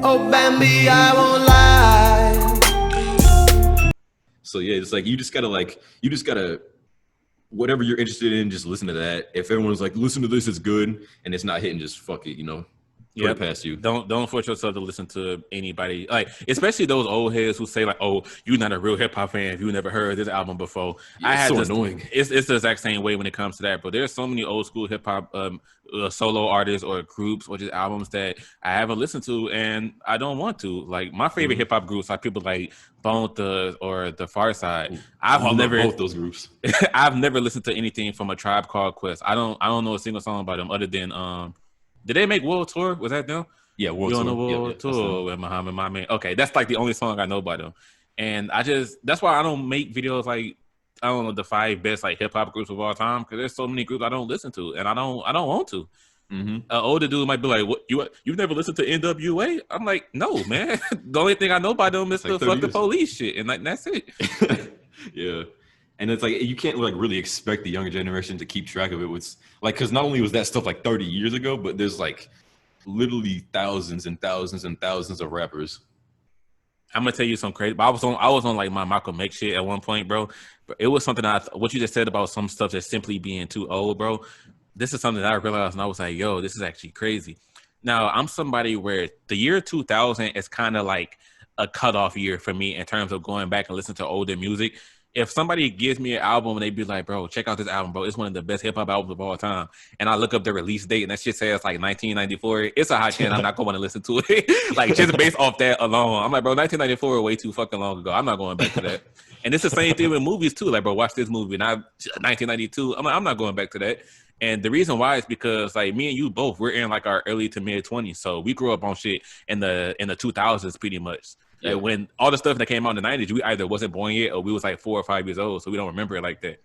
Oh, Bambi, I won't lie. So yeah, it's like you just gotta whatever you're interested in, just listen to that. If everyone's like, listen to this, it's good, and it's not hitting, just fuck it, put it past you. Don't force yourself to listen to anybody, like especially those old heads who say like, "Oh, you're not a real hip hop fan if you never heard this album before." Yeah, it's so annoying. It's the exact same way when it comes to that, but there's so many old school hip hop solo artists or groups or just albums that I haven't listened to and I don't want to. Like my favorite hip hop groups are people like Bone Thugs or The Far Side. I've never both those groups. I've never listened to anything from A Tribe Called Quest. I don't know a single song by them other than did they make World Tour? Was that them? Yeah, World Tour. World Tour with Muhammad, my man. Okay, that's like the only song I know by them. And that's why I don't make videos like, I don't know, the 5 best like hip hop groups of all time, because there's so many groups I don't listen to, and I don't want to. An older dude might be like, "What, you've never listened to NWA?" I'm like, "No, man. The only thing I know by them is like the fuck the police shit, and like that's it." Yeah. And it's like you can't like really expect the younger generation to keep track of it. With like, because not only was that stuff like 30 years ago, but there's like literally thousands and thousands and thousands of rappers. I'm gonna tell you something crazy. But I was on like my Malcolm X shit at one point, bro. But it was something what you just said about some stuff that's simply being too old, bro. This is something that I realized, and I was like, "Yo, this is actually crazy." Now I'm somebody where the year 2000 is kind of like a cutoff year for me in terms of going back and listening to older music. If somebody gives me an album and they be like, "Bro, check out this album, bro. It's one of the best hip hop albums of all time," and I look up the release date and that shit says like 1994, it's a high chance I'm not going to want to listen to it. Like just based off that alone, I'm like, bro, 1994 way too fucking long ago. I'm not going back to that. And it's the same thing with movies too. Like, bro, watch this movie. Now 1992, I'm like, I'm not going back to that. And the reason why is because like me and you both, we're in like our early to mid 20s, so we grew up on shit in the 2000s pretty much. Yeah. Like when all the stuff that came out in the 90s, we either wasn't born yet or we was like 4 or 5 years old, so we don't remember it like that.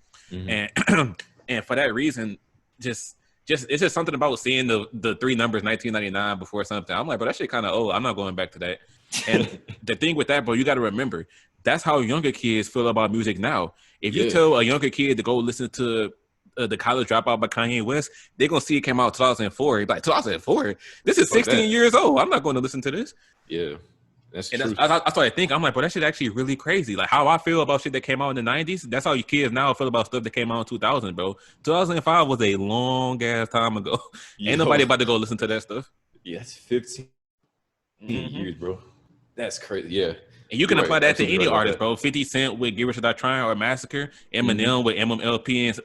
And for that reason, just it's just something about seeing the 3 numbers 1999 before something. I'm like, bro, that shit kind of old. I'm not going back to that. And the thing with that, bro, you got to remember, that's how younger kids feel about music now. If you tell a younger kid to go listen to The College Dropout by Kanye West, they're going to see it came out 2004. Like, 2004? This is 16 years old. I'm not going to listen to this. Yeah. That's true. And I started thinking, I'm like, bro, that shit actually really crazy. Like, how I feel about shit that came out in the 90s, that's how you kids now feel about stuff that came out in 2000, bro. 2005 was a long-ass time ago. Ain't nobody about to go listen to that stuff. Yeah, that's 15 years, bro. That's crazy, yeah. And you can apply that to any artist, bro. 50 Cent with Get Rich or Die Trying or Massacre. Eminem with MMLP and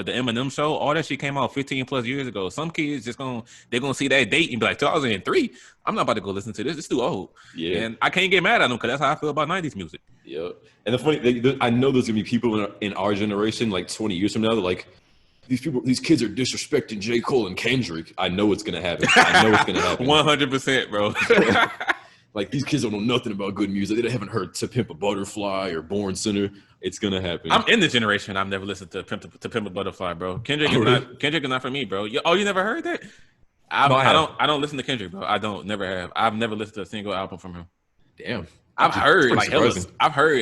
the Eminem Show. All that shit came out 15 plus years ago. Some kids they're gonna see that date and be like, 2003. I'm not about to go listen to this. It's too old. Yeah. And I can't get mad at them because that's how I feel about 90s music. Yeah. And the funny, I know there's gonna be people in our generation, like 20 years from now, that like, these kids are disrespecting J. Cole and Kendrick. I know it's gonna happen. 100%, bro. Like, these kids don't know nothing about good music. They haven't heard To Pimp a Butterfly or Born Sinner. It's gonna happen. I'm in the generation I've never listened to Pimp a Butterfly, bro. Kendrick is not for me, bro. You never heard that? I don't listen to Kendrick, bro. I don't, never have. I've never listened to a single album from him. Damn. I've heard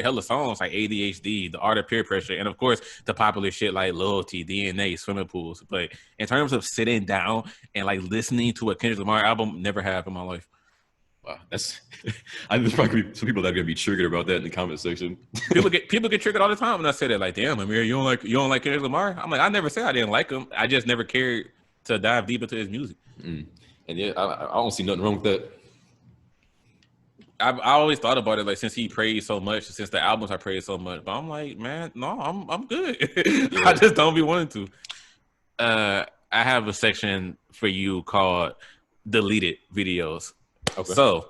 hella songs like ADHD, The Art of Peer Pressure, and of course the popular shit like Loyalty, DNA, Swimming Pools. But in terms of sitting down and like listening to a Kendrick Lamar album, never have in my life. Wow, there's probably gonna be some people that are gonna be triggered about that in the comment section. People get triggered all the time when I say that. Like, damn, Amir, you don't like Kendrick Lamar? I'm like, I never said I didn't like him. I just never cared to dive deep into his music. And yeah, I don't see nothing wrong with that. I always thought about it, like, since he praised so much, since the albums I praised so much. But I'm like, man, no, I'm good. I just don't be wanting to. I have a section for you called deleted videos. Okay. So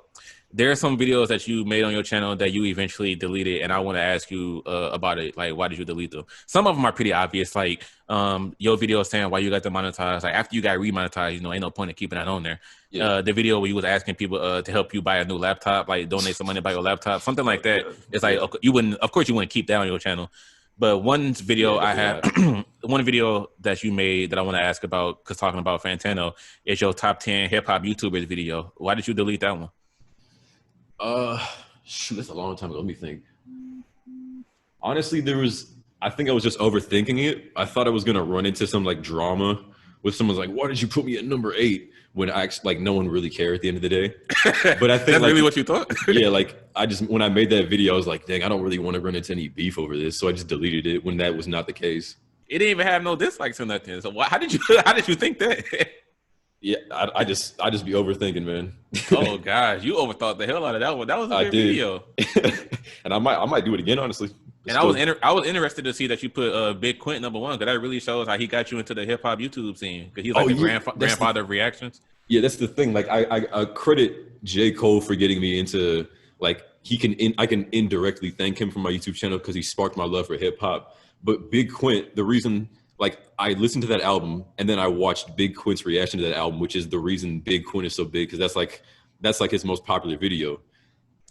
there are some videos that you made on your channel that you eventually deleted, and I want to ask you about it. Like, why did you delete them? Some of them are pretty obvious, like your video saying why you got demonetized. Like, after you got remonetized, ain't no point in keeping that on there. Yeah. The video where you was asking people to help you buy a new laptop, like donate some money to buy your laptop, something like that. It's like, okay, of course you wouldn't keep that on your channel. But one video I have, one video that you made that I want to ask about, because talking about Fantano, is your top 10 hip hop YouTubers video. Why did you delete that one? Shoot, that's a long time ago. Let me think. Honestly, I think I was just overthinking it. I thought I was gonna run into some like drama where someone's like, why did you put me at number 8? When I actually, like, no one really cared at the end of the day. But I think that's like, really what you thought. yeah, like when I made that video, I was like, dang, I don't really want to run into any beef over this. So I just deleted it when that was not the case. It didn't even have no dislikes or nothing. So how did you think that? Yeah, I just be overthinking, man. Oh gosh, you overthought the hell out of that one. That was a good video. And I might do it again, honestly. And I was interested to see that you put Big Quint number 1, because that really shows how he got you into the hip hop YouTube scene, because he's like grandfather of reactions. Yeah, that's the thing. Like I credit J. Cole for getting me into, like, I can indirectly thank him for my YouTube channel because he sparked my love for hip hop. But Big Quint, the reason, like, I listened to that album and then I watched Big Quint's reaction to that album, which is the reason Big Quint is so big, because that's like his most popular video.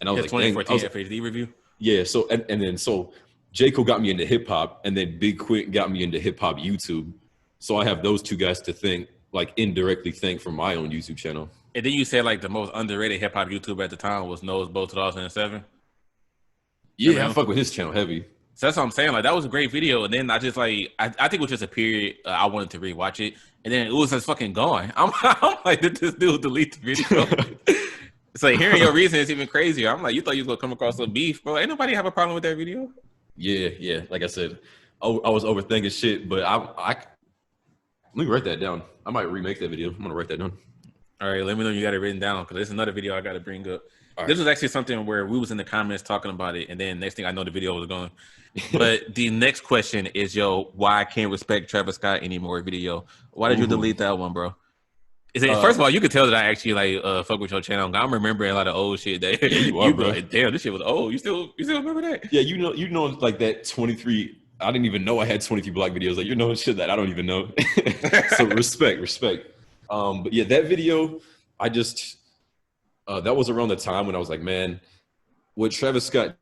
And I was like, 2014 FHD review. Yeah, so and then J. Cole got me into hip hop, and then Big Quint got me into hip hop YouTube. So I have those two guys to thank, like, indirectly thank for my own YouTube channel. And then you said, like, the most underrated hip hop YouTuber at the time was Nosebo 2007. Yeah, I fuck with his channel heavy. So that's what I'm saying. Like, that was a great video. And then I just, like, I think it was just a period. I wanted to rewatch it. And then it was just fucking gone. I'm like, did this dude delete the video? It's like, hearing your reason is even crazier. I'm like, you thought you was going to come across some beef, bro. Ain't nobody have a problem with that video? Yeah. Like I said, I was overthinking shit, but let me write that down. I might remake that video. I'm going to write that down. All right, let me know you got it written down, because there's another video I got to bring up. Right. This was actually something where we was in the comments talking about it, and then next thing I know, the video was gone. But the next question is, why I can't respect Travis Scott anymore video. Why did you delete that one, bro? First of all, you could tell that I actually fuck with your channel. I'm remembering a lot of old shit that you bro. Like, damn, this shit was old. You still remember that? Yeah, you know, like that 23. I didn't even know I had 23 black videos. Like, you're knowing shit that I don't even know. So respect. But yeah, that video, I just that was around the time when I was like, man, what Travis Scott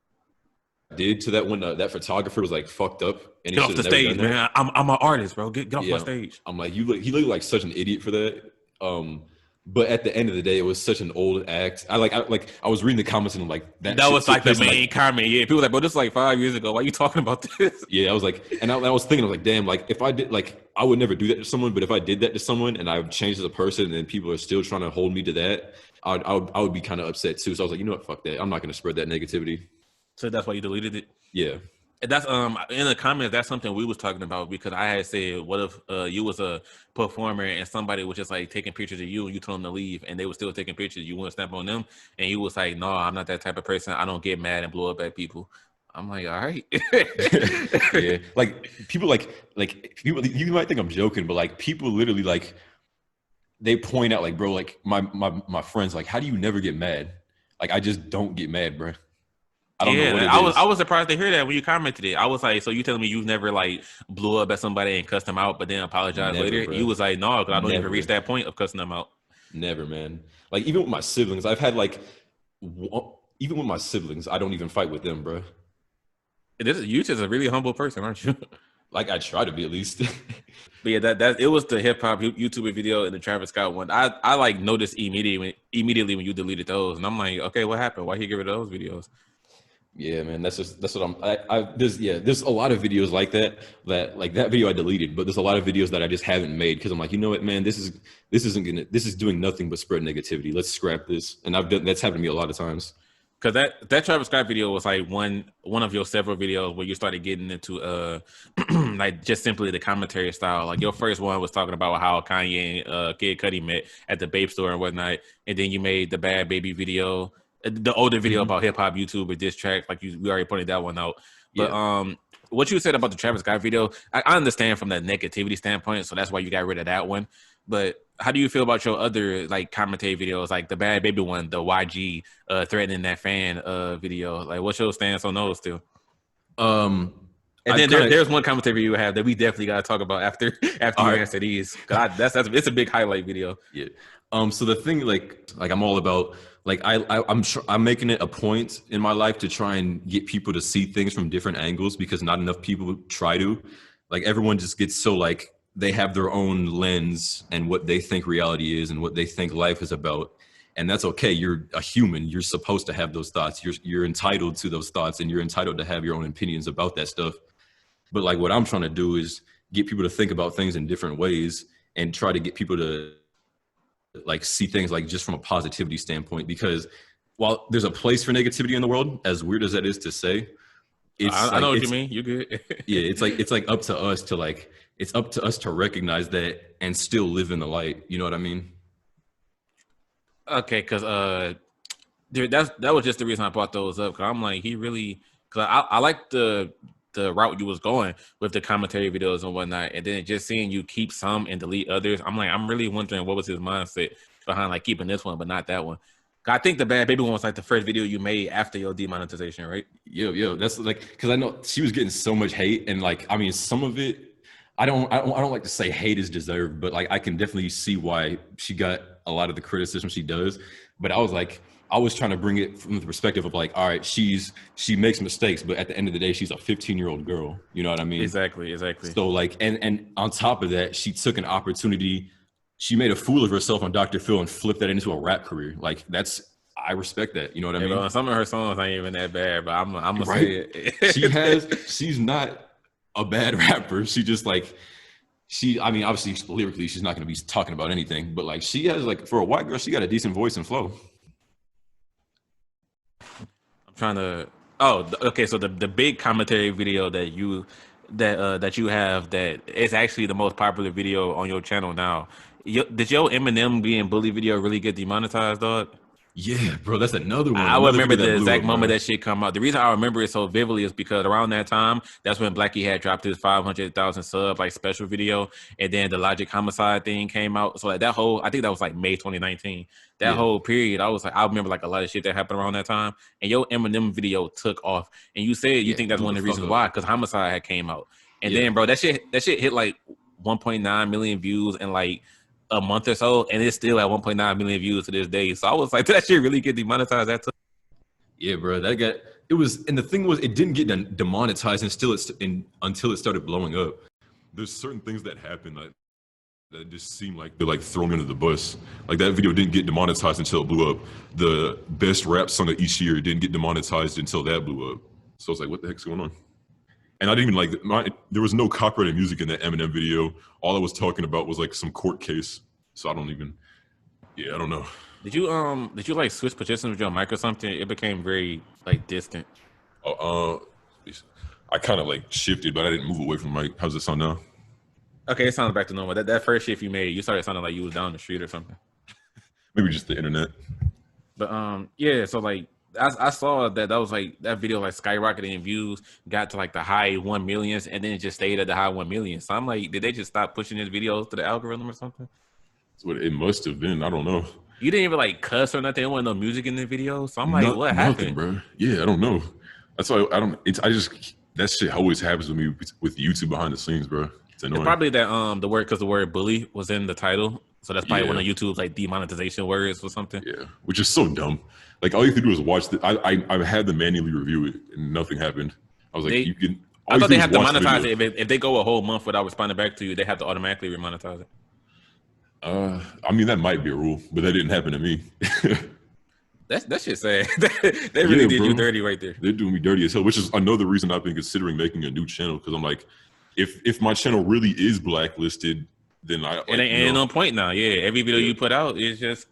did to that when that photographer was like fucked up. And get off the stage, man. I'm an artist, bro. Get off my stage. I'm like, he looked like such an idiot for that. But at the end of the day, it was such an old act. I was reading the comments and I'm like, that was like the main comment. Yeah, people were like, bro, this is like 5 years ago. Why are you talking about this? Yeah, I was like, and I was thinking, I was like, damn, like if I did, like, I would never do that to someone, but if I did that to someone and I've changed as a person and then people are still trying to hold me to that, I would be kind of upset too. So I was like, you know what, fuck that. I'm not going to spread that negativity. So that's why you deleted it? Yeah. And that's in the comments, that's something we was talking about, because I had said, what if you was a performer and somebody was just like taking pictures of you and you told them to leave and they were still taking pictures, you wouldn't snap on them, and you was like, no, I'm not that type of person. I don't get mad and blow up at people. I'm like, all right. Yeah, like people people, you might think I'm joking, but like people literally like they point out like, bro, like my friends, like, how do you never get mad? Like, I just don't get mad, bro. I don't know what it is. I was surprised to hear that when you commented it. I was like, so you telling me you've never like blew up at somebody and cussed them out, but then apologized later? Bro. You was like, no, because I don't even reach that point of cussing them out. Never, man. Like, even with my siblings, I've had like, even with my siblings, I don't even fight with them, bro. You just a really humble person, aren't you? Like, I try to be at least. But yeah, that it was the hip hop YouTuber video and the Travis Scott one. I like noticed immediately when you deleted those, and I'm like, okay, what happened? Why he get rid of those videos? Yeah, man, that's what there's a lot of videos like that like that video I deleted, but there's a lot of videos that I just haven't made because I'm like, you know what, man, this is doing nothing but spread negativity. Let's scrap this. And that's happened to me a lot of times. Because that Travis Scott video was like one of your several videos where you started getting into like just simply the commentary style. Like your first one was talking about how Kanye and Kid Cudi met at the Babe store and whatnot, and then you made the Bad Baby video. The older video about hip hop YouTuber diss track, like we already pointed that one out. But what you said about the Travis Scott video, I understand from the negativity standpoint, so that's why you got rid of that one. But how do you feel about your other like commentary videos, like the Bad Baby one, the YG threatening that fan video? Like, what's your stance on those two? And then there's one commentary you have that we definitely got to talk about after you answer these. It's a big highlight video. Yeah. So the thing, like I'm all about, like I'm making it a point in my life to try and get people to see things from different angles, because not enough people try to. Like, everyone just gets so like they have their own lens and what they think reality is and what they think life is about. And that's okay. You're a human. You're supposed to have those thoughts. You're entitled to those thoughts, and you're entitled to have your own opinions about that stuff. But like what I'm trying to do is get people to think about things in different ways and try to get people to like see things like just from a positivity standpoint, because while there's a place for negativity in the world, as weird as that is to say, I know what you mean. You good? Yeah, it's like up to us to like, it's up to us to recognize that and still live in the light. You know what I mean? Okay, because dude, that was just the reason I brought those up. Cause I'm like, he really, cause I like the route you was going with the commentary videos and whatnot, and then just seeing you keep some and delete others. I'm like, I'm really wondering what was his mindset behind like keeping this one but not that one. I think the Bad Baby one was like the first video you made after your demonetization, right? Yo, that's like, because I know she was getting so much hate, and like, I mean, some of it, I don't like to say hate is deserved, but like, I can definitely see why she got a lot of the criticism she does. But I was like, I was trying to bring it from the perspective of like, all right, she makes mistakes, but at the end of the day, she's a 15-year-old girl. You know what I mean? Exactly. So like, and on top of that, she took an opportunity. She made a fool of herself on Dr. Phil and flipped that into a rap career. Like, I respect that. You know what I mean? Bro, some of her songs ain't even that bad, but I'm gonna say it. She's not a bad rapper. She just like, I mean, obviously lyrically, she's not going to be talking about anything, but like, she has like, for a white girl, she got a decent voice and flow. I'm trying to. Oh, okay. So the big commentary video that you have that is actually the most popular video on your channel now. Did your Eminem being bully video really get demonetized, dog? Yeah, bro, that's another one. I remember the exact moment that shit come out. The reason I remember it so vividly is because around that time, that's when Blackie had dropped his 500,000 sub like special video, and then the Logic Homicide thing came out. So like that whole, I think that was like May 2019. That whole period, I was like, I remember like a lot of shit that happened around that time. And your Eminem video took off, and you said you think that's one of the reasons why, because Homicide had came out, and then bro, that shit hit like 1.9 million views in like a month or so, and it's still at 1.9 million views to this day. So I was like, did that shit really get demonetized? Yeah, bro, it was, and the thing was, it didn't get demonetized until it started blowing up. There's certain things that happen that just seem like they're like thrown under the bus. Like that video didn't get demonetized until it blew up. The best rap song of each year didn't get demonetized until that blew up. So I was like, what the heck's going on? And I didn't even like, there was no copyrighted music in that Eminem video. All I was talking about was like some court case. So I don't know. Did you like switch positions with your mic or something? It became very like distant. I kind of like shifted, but I didn't move away from the mic. How's it sound now? Okay, it sounds back to normal. That first shift you made, you started sounding like you was down the street or something. Maybe just the internet. But yeah, so like I saw that was like that video like skyrocketing in views, got to like the high 1 millions, and then it just stayed at the high 1 million. So I'm like, did they just stop pushing his videos to the algorithm or something? That's what it must have been. I don't know. You didn't even like cuss or nothing. There wasn't no music in the video. So I'm like, what happened, bro? Yeah, I don't know. That's why that shit always happens with me with YouTube behind the scenes, bro. It's annoying. It's probably that the word bully was in the title. So that's probably one of YouTube's like demonetization words or something. Yeah, which is so dumb. Like all you have to do is watch the. I had them manually review it, and nothing happened. I was like, you can. I thought they have to monetize it. If they go a whole month without responding back to you, they have to automatically remonetize it. I mean that might be a rule, but that didn't happen to me. That shit sad. They really did you dirty right there. They're doing me dirty as hell, which is another reason I've been considering making a new channel, because I'm like, if my channel really is blacklisted, then it ain't no point now. Yeah, every video you put out is it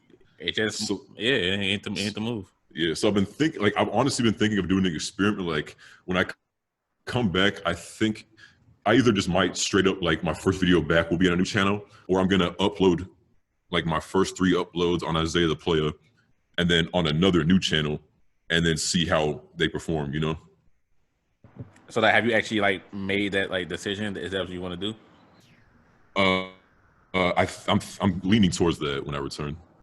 ain't the move. Yeah, so I've honestly been thinking of doing an experiment. Like when I come back, I think I either just might straight up like my first video back will be on a new channel, or I'm gonna upload like my first 3 uploads on Isaiah the Player, and then on another new channel, and then see how they perform. You know. So like, have you actually like made that like decision? Is that what you want to do? I'm leaning towards that when I return.